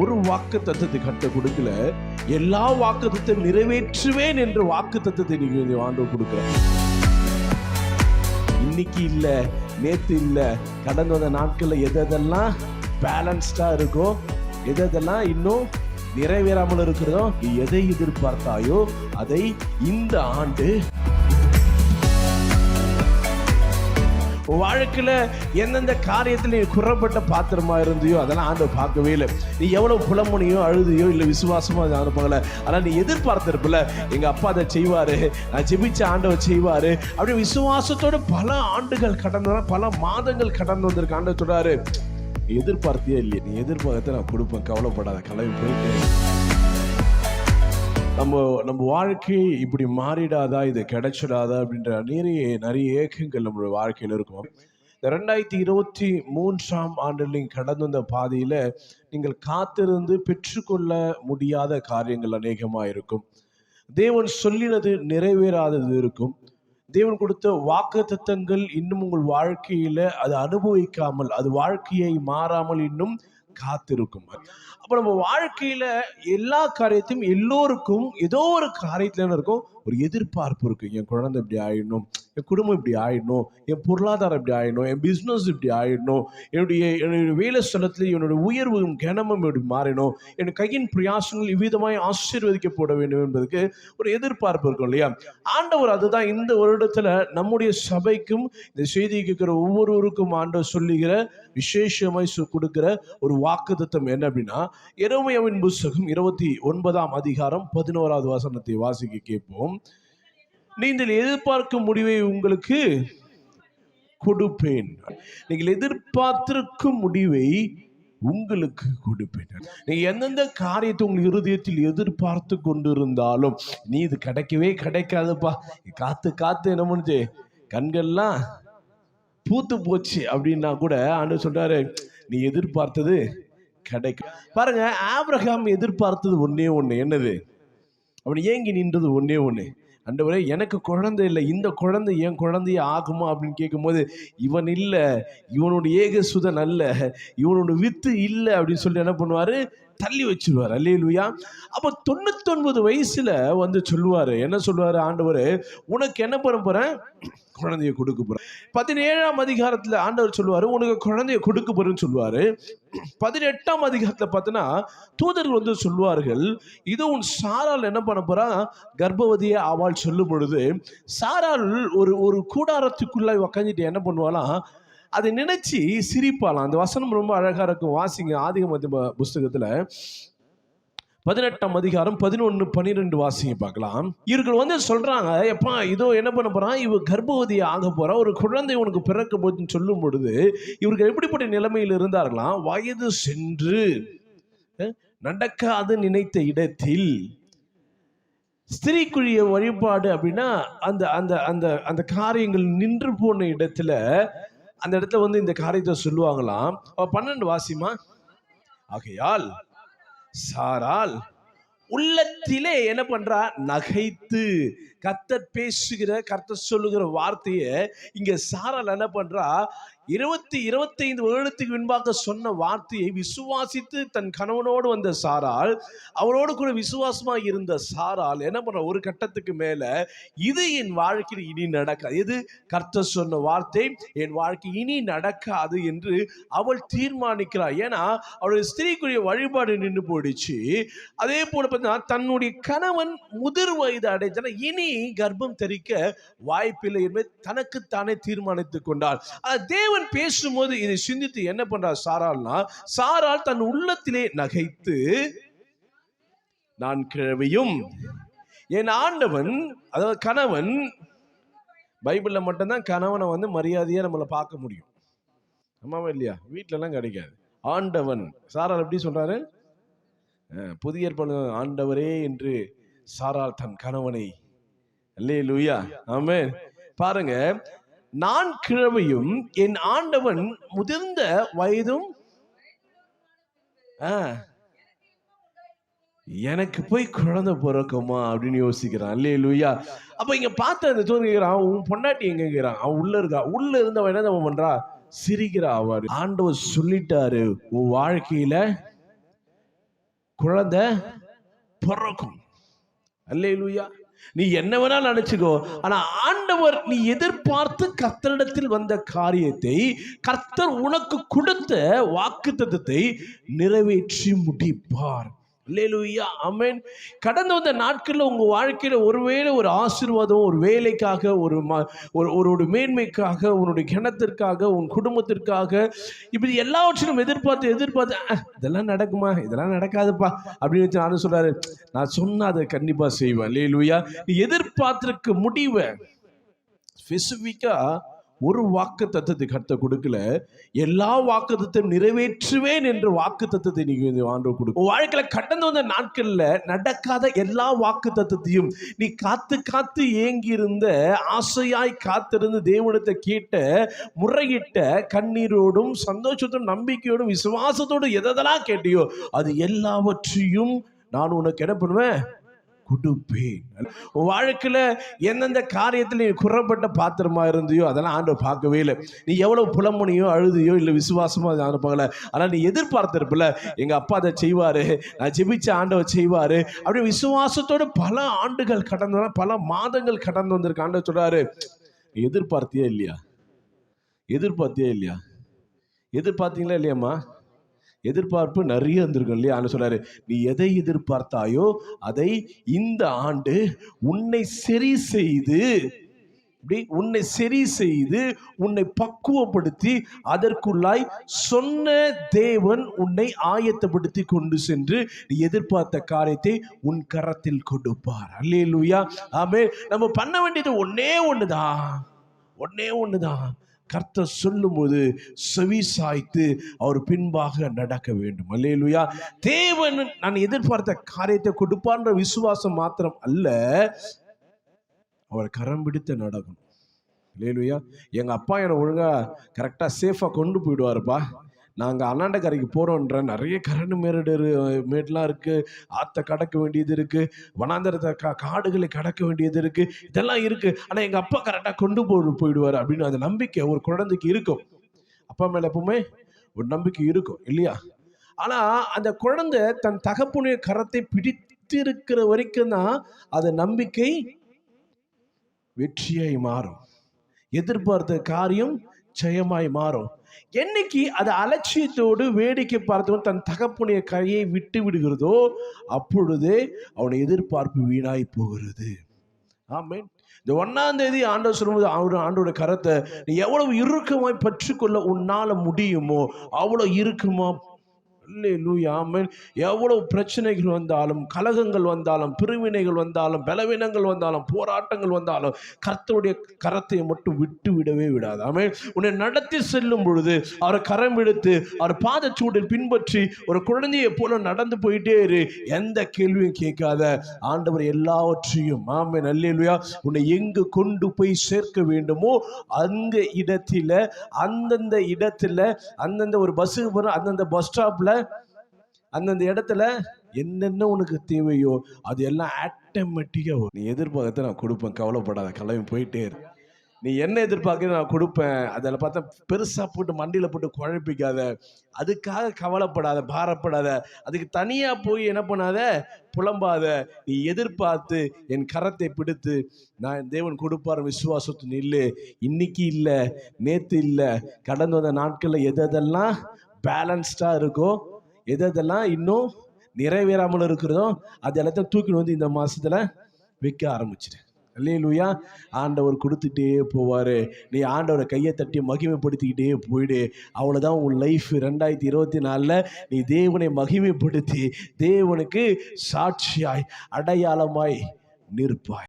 ஒரு வாக்கு தத்தத்தை கட்ட கொடுக்கல, எல்லா வாக்கு தத்தம் நிறைவேற்றுவேன் என்ற வாக்கு தத்தத்தை நீங்க ஆண்டவர் கொடுக்கிறார். இன்னைக்கு இல்ல, நேத்து இல்ல, கடந்த வந்த நாட்கள்ல எதெல்லாம் பேலன்ஸ்டா இருக்கோ, எதெல்லாம் இன்னும் நிறைவேறாமல் இருக்கிறதோ, நீ எதை எதிர்பார்த்தாயோ அதை இந்த ஆண்டு வாழ்க்கையில எந்தெந்த காரியத்தில் நீ குறப்பட்ட பாத்திரமா இருந்தியோ அதெல்லாம் ஆண்டவர் பார்க்கவே இல்லை. நீ எவ்வளவு புலமுனையோ அழுதியோ இல்லை விசுவாசமா அனுப்பல, ஆனால் நீ எதிர்பார்த்திருப்பல எங்க அப்பா அதை செய்வாரு, நான் ஜெபிச்ச ஆண்டவர் செய்வாரு அப்படி விசுவாசத்தோடு பல ஆண்டுகள் கடந்து, பல மாதங்கள் கடந்து வந்திருக்க ஆண்டவர் சொல்றாரு, எதிர்பார்த்தியே இல்லையே, நீ எதிர்பார்த்த நான் கொடுப்பேன், கவலைப்படாத, கிளம்பி போயிட்டு. நம்ம வாழ்க்கை இப்படி மாறிடாதா, இது கிடைச்சிடாதா அப்படின்ற நிறைய ஏக்கங்கள் நம்மளுடைய வாழ்க்கையில் இருக்கும். இந்த 2023 ஆண்டில் நீங்கள் கடந்து வந்த பாதையில நீங்கள் காத்திருந்து பெற்றுக்கொள்ள முடியாத காரியங்கள் அநேகமாக இருக்கும். தேவன் சொல்லினது நிறைவேறாதது இருக்கும். தேவன் கொடுத்த வாக்குத்தத்தங்கள் இன்னும் உங்கள் வாழ்க்கையில அது அனுபவிக்காமல், அது வாழ்க்கையை மாறாமல் இன்னும் காத்திருக்கும். அப்ப நம்ம வாழ்க்கையில எல்லா காரியத்தையும் எல்லோருக்கும் ஏதோ ஒரு காரியத்துல இருக்கும், ஒரு எதிர்பார்ப்பு இருக்கு. என் குழந்தை இப்படி ஆயிடணும், என் குடும்பம் இப்படி ஆயிடணும், என் பொருளாதாரம் இப்படி ஆயிடணும், என் பிஸ்னஸ் இப்படி ஆயிடணும், என்னுடைய வேலை ஸ்தலத்தில் என்னுடைய உயர்வும் கனமும் இப்படி மாறணும், என் கையின் பிரயாசங்கள் இவ்விதமாய் ஆசீர்வதிக்கப்பட வேண்டும் என்பதுக்கு ஒரு எதிர்பார்ப்பு இருக்கும் இல்லையா? ஆண்டவர் அதுதான் இந்த வருடத்துல நம்முடைய சபைக்கும் இந்த செய்தி கேட்கிற ஒவ்வொருவருக்கும் ஆண்டவர் சொல்லுகிற விசேஷமாய் கொடுக்கிற ஒரு வாக்குத்தத்தம் என்ன அப்படின்னா, எரேமியாவின் புத்தகம் 29 வசனத்தை வாசிக்க கேட்போம். நீங்கள் எதிர்பார்க்கும் முடிவை உங்களுக்கு கொடுப்பேன். நீங்கள் எதிர்பார்த்திருக்கும் முடிவை உங்களுக்கு கொடுப்பேன். நீங்க எந்தெந்த காரியத்தை உங்கள் இருதயத்தில் எதிர்பார்த்து கொண்டிருந்தாலும், நீ இது கிடைக்கவே கிடைக்காதுப்பா, காத்து காத்து என்ன பண்ணுச்சு, கண்கள்லாம் பூத்து போச்சு அப்படின்னா கூட ஆண்டவர் சொல்றாரு, நீ எதிர்பார்த்தது கிடைக்கும். பாருங்க, ஆபிரகாம் எதிர்பார்த்தது ஒன்னே ஒண்ணு, என்னது? அவன் ஏங்கி நின்றது ஒன்னே ஒண்ணு, ஆண்டவரே எனக்கு குழந்தை இல்லை, இந்த குழந்தை என் குழந்தைய ஆகுமா அப்படின்னு கேட்கும்போது, இவன் இல்லை, இவனுடைய ஏகசுதன் அல்ல, இவனோட வித்து இல்லை அப்படின்னு சொல்லி என்ன பண்ணுவாரு, தள்ளி வச்சிருவார். அல்லேலூயா. அப்போ 99 வயசுல வந்து சொல்லுவாரு, என்ன சொல்லுவாரு, ஆண்டவரே உனக்கு என்ன பண்ண போறேன், குழந்தைய கொடுக்க போறேன். 17ஆம் அதிகாரத்துல ஆண்டவர் சொல்லுவாரு, உனக்கு குழந்தைய கொடுக்க போறேன்னு சொல்லுவாரு. 18ஆம் அதிகாரத்துல பார்த்தீங்கன்னா தூதர்கள் வந்து சொல்லுவார்கள், இது உன் சாரால் என்ன பண்ண போறா, கர்ப்பவதியை ஆவாள் சொல்லும் பொழுது, சாரால் ஒரு கூடாரத்துக்குள்ள உக்காந்துட்டு என்ன பண்ணுவாலாம், அதை நினைச்சு சிரிப்பாலாம். அந்த வசனம் ரொம்ப அழகா இருக்கும். வாசிங்க ஆதியாகம புஸ்தகத்துல 18ஆம் அதிகாரம் 11, 12 வாசிங்க பார்க்கலாம். இவர்கள் வந்து சொல்றாங்க, எப்பா இதோ என்ன பண்ண போறான், இவ கர்ப்பவதியை ஆக போறா, ஒரு குழந்தை உனக்கு பிறக்க போகுதுன்னு சொல்லும் பொழுது இவர்கள் எப்படிப்பட்ட நிலைமையில் இருந்தார்களாம், வயது சென்று நடக்காது நினைத்த இடத்தில் ஸ்திரீக்குரிய வழிபாடு அப்படின்னா அந்த அந்த அந்த அந்த காரியங்கள் நின்று போன இடத்துல, அந்த இடத்துல வந்து இந்த காரியத்தை சொல்லுவாங்களாம். 12 வாசிமா. ஆகையால் சாரால் உள்ளத்திலே என்ன பண்றா, நகைத்து, கர்த்தர் பேசுகிற, கர்த்தர் சொல்லுகிற வார்த்தையை இங்க சாரால் என்ன பண்றா, 25 வருடத்துக்கு முன்பாக சொன்ன வார்த்தையை விசுவாசித்து தன் கணவனோடு வந்த சாரால், அவரோடு கூட விசுவாசமா இருந்த சாரால் என்ன பண்ற, ஒரு கட்டத்துக்கு மேல இது என் வாழ்க்கையில் இனி நடக்காது, எது கர்த்தர் சொன்ன வார்த்தை என் வாழ்க்கை இனி நடக்காது என்று அவள் தீர்மானிக்கிறாள். ஏன்னா அவளுடைய ஸ்திரீக்குரிய வழிபாடு நின்று போயிடுச்சு. அதே போல பார்த்தீங்கன்னா தன்னுடைய கணவன் முதிர் வயது அடைஞ்சன, இனி கர்ப்பம் தரிக்க வாய்ப்பில்லை என்பதை தனக்குத்தானே தீர்மானித்துக் கொண்டாள். தேவன் பேசும்போது இதை சிந்தித்து என்ன பண்றார் சாரால்னா, சாரால் தன் உள்ளத்திலே நகைத்து, நான் கிழவியும் என் ஆண்டவன், அதாவது கணவன், பைபிள்ல மட்டும்தான் கணவனை வந்து மரியாதையா நம்மளை பார்க்க முடியும், ஆமாவா இல்லையா? வீட்டுல எல்லாம் கிடைக்காது. ஆண்டவன், சாரால் எப்படி சொல்றாரு, புதிய ஏற்பாடு ஆண்டவரே என்று சாரால் தன் கணவனை, அல்லேலூயா, ஆமென். பாருங்க, நான் கிழவியும் என் ஆண்டவன் முதிர்ந்த வயதும், எனக்கு போய் குழந்தை பிறக்குமா அப்படின்னு யோசிக்கிறான். அல்லேலூயா. அப்ப இங்க பார்த்து அந்த தோன்றுகிறான், உன் பொண்டாட்டி எங்கிறான், அவன் உள்ள இருக்கா, உள்ள இருந்தவன் என்ன பண்றா, சிரிக்கிறா. அவர் ஆண்டவர் சொல்லிட்டாரு, உன் வாழ்க்கையில குழந்தை பிறக்கும். அல்லேலூயா. நீ என்ன வேணாலும் நினைச்சுக்கோ, ஆனா ஆண்டவர் நீ எதிர்பார்த்து கர்த்தரிடத்தில் வந்த காரியத்தை, கர்த்தர் உனக்கு கொடுத்த வாக்குத்தத்தத்தை நிறைவேற்றி முடிப்பார். அல்லேலூயா, ஆமென். கடந்த வந்த நாட்கள்ல உங்க வாழ்க்கையில ஒருவேளை ஒரு ஆசீர்வாதம், ஒரு வேலைக்காக, ஒரு மேன்மைக்காக, உன்னுடைய கிணத்திற்காக, உன் குடும்பத்திற்காக, இப்படி எல்லாவற்றிலும் எதிர்பார்த்து இதெல்லாம் நடக்குமா, இதெல்லாம் நடக்காதுப்பா அப்படின்னு நானும் சொல்றாரு. நான் சொன்ன அதை கண்டிப்பா செய்வேன். அல்லேலூயா. நீ எதிர்பார்த்திருக்க முடிவை ஸ்பெசிபிக்கா ஒரு வாக்கு தத்தத்தை கர்த்தர் கொடுக்கல, எல்லா வாக்கு தத்தத்தையும் நிறைவேற்றுவேன் என்ற வாக்கு தத்தத்தை நீங்க ஆண்டவர் கொடுக்க. வாழ்க்கையில கடந்து வந்த நாட்கள்ல நடக்காத எல்லா வாக்கு தத்தத்தையும் நீ காத்து காத்து ஏங்கி இருந்த, ஆசையாய் காத்திருந்து தேவனிடத்தை கேட்ட, முறையிட்ட, கண்ணீரோடும் சந்தோஷத்தோடும் நம்பிக்கையோடும் விசுவாசத்தோடும் எதெல்லாம் கேட்டியோ அது எல்லாவற்றையும் நான் உனக்கு என்ன பண்ணுவேன், கொடுப்பேன். வாழ்க்கையில எந்தெந்த காரியத்தில் நீ குறப்பட்ட பாத்திரமா இருந்தியோ அதெல்லாம் ஆண்டவர் பார்க்கவே இல்லை. நீ எவ்வளவு புலம்பனியோ அழுதியோ இல்லை விசுவாசமோ அதை அனுப்பல. ஆனால் நீ எதிர்பார்த்திருப்பில்ல, எங்க அப்பா அதை செய்வாரு, நான் ஜெபிச்ச ஆண்டவர் செய்வாரு அப்படி விசுவாசத்தோடு பல ஆண்டுகள் கடந்து, பல மாதங்கள் கடந்து வந்திருக்க. ஆண்டவர் சொல்றாரு, எதிர்பார்த்தியா இல்லையா, எதிர்பார்த்தியா இல்லையா, எதிர்பார்த்தீங்களா இல்லையாம்மா? எதிர்பார்ப்பு நிறைய இருந்திருக்கும் இல்லையா? சொல்றாரு, நீ எதை எதிர்பார்த்தாயோ அதை இந்த ஆண்டு உன்னை சரி செய்து உன்னை பக்குவப்படுத்தி அதற்குள்ளாய் சொன்ன தேவன் உன்னை ஆயத்தப்படுத்தி கொண்டு சென்று நீ எதிர்பார்த்த காரியத்தை உன் கரத்தில் கொடுப்பார். அல்லேலூயா, ஆமென். நம்ம பண்ண வேண்டியது ஒன்னே ஒண்ணுதான். கர்த்தர் சொல்லும்போது செவி சாய்த்து அவர் பின்பாக நடக்க வேண்டும். அல்லேலூயா. தேவன் நான் எதிர்பார்த்த காரியத்தை கொடுப்பான்ற விசுவாசம் மாத்திரம் அல்ல, அவர் கரம் பிடித்து நடக்கணும். அல்லேலூயா. எங்க அப்பா என்னை ஒழுங்கா கரெக்டா சேஃபா கொண்டு போயிடுவாருப்பா. நாங்கள் அண்ணாண்டக்கரைக்கு போகிறோன்ற நிறைய கரண்டு மேடெலாம் இருக்குது, ஆற்றை கடக்க வேண்டியது இருக்குது, வனாந்தரத்தை காடுகளை கடக்க வேண்டியது இருக்குது, இதெல்லாம் இருக்குது. ஆனால் எங்கள் அப்பா கரெக்டாக கொண்டு போயிடுவார் அப்படின்னு அந்த நம்பிக்கை ஒரு குழந்தைக்கு இருக்கும். அப்பா மேலே எப்பவுமே ஒரு நம்பிக்கை இருக்கும் இல்லையா? ஆனால் அந்த குழந்தை தன் தகப்பனுடைய கரத்தை பிடித்திருக்கிற வரைக்கும் தான் அது நம்பிக்கை வெற்றியாய் மாறும், எதிர்பார்த்த காரியம் ஜெயமாய் மாறும். என்னைக்கு அது அலட்சியத்தோடு வேடிக்கை பார்த்தவன் தன் தகப்பனுடைய கையை விட்டு விடுகிறதோ அப்பொழுதே அவனை எதிர்பார்ப்பு வீணாய் போகிறது. ஆமென். இந்த 1ஆம் தேதி ஆண்டவர் சொல்லும்போது ஆண்டோட கரத்தை நீ எவ்வளவு இறுக்கமாய் பற்றிக்கொள்ள உன்னால முடியுமோ அவ்வளவு இறுக்கமா. அல்லேலூயா, ஆமென். எவ்வளவு பிரச்சனைகள் வந்தாலும், கலகங்கள் வந்தாலும், பிரிவினைகள் வந்தாலும், பலவீனங்கள் வந்தாலும், போராட்டங்கள் வந்தாலும் கர்த்தருடைய கரத்தை மட்டும் விட்டு விடவே விடாது. ஆமென். உன்னை நடத்தி செல்லும் பொழுது அவர் கரம் எடுத்து அவர் பாதச்சூடில் பின்பற்றி ஒரு குழந்தையை போல நடந்து போயிட்டே இரு. எந்த கேள்வியும் கேட்காத, ஆண்டவர் எல்லாவற்றையும், ஆமென், அல்லேலூயா, உன்னை எங்கு கொண்டு போய் சேர்க்க வேண்டுமோ அந்த இடத்துல, அந்தந்த ஒரு பஸ்ஸுக்கு போற அந்தந்த பஸ் ஸ்டாப்ல அந்தந்த இடத்துல என்னென்ன உனக்கு தேவையோ அது எல்லாம் ஆட்டோமேட்டிக்கா நீ எதிர்பார்த்து நான் கொடுப்பேன். கவலைப்படாத, கிளம்பி போயிட்டே இரு. நீ என்ன எதிர்பார்க்க நான் கொடுப்பேன். அதில் பார்த்தா பெருசா போட்டு மண்டியில் போட்டு குழப்பிக்காத, அதுக்காக கவலைப்படாத, பாரப்படாத, அதுக்கு தனியா போய் என்ன பண்ணாத, புலம்பாத. நீ எதிர்பார்த்து என் கரத்தை பிடித்து நான் தேவன் கொடுப்பார் விசுவாசத்து நில்லு. இன்னைக்கு இல்லை, நேத்து இல்லை, கடந்து வந்த நாட்கள்ல எதெல்லாம் பேலன்ஸ்டா இருக்கோ, எதெல்லாம் இன்னும் நிறைவேறாமல் இருக்கிறதோ அது எல்லாத்தையும் தூக்கிட்டு வந்து இந்த மாசத்துல வைக்க ஆரம்பிச்சிடு. அல்லேலூயா. ஆண்டவர் கொடுத்துட்டே போவாரு. நீ ஆண்டவரை கையை தட்டி மகிமைப்படுத்திக்கிட்டே போயிடு. அவ்வளவுதான் உன் லைஃப். 2024 நீ தேவனை மகிமைப்படுத்தி தேவனுக்கு சாட்சியாய் அடையாளமாய் நிற்பாய்.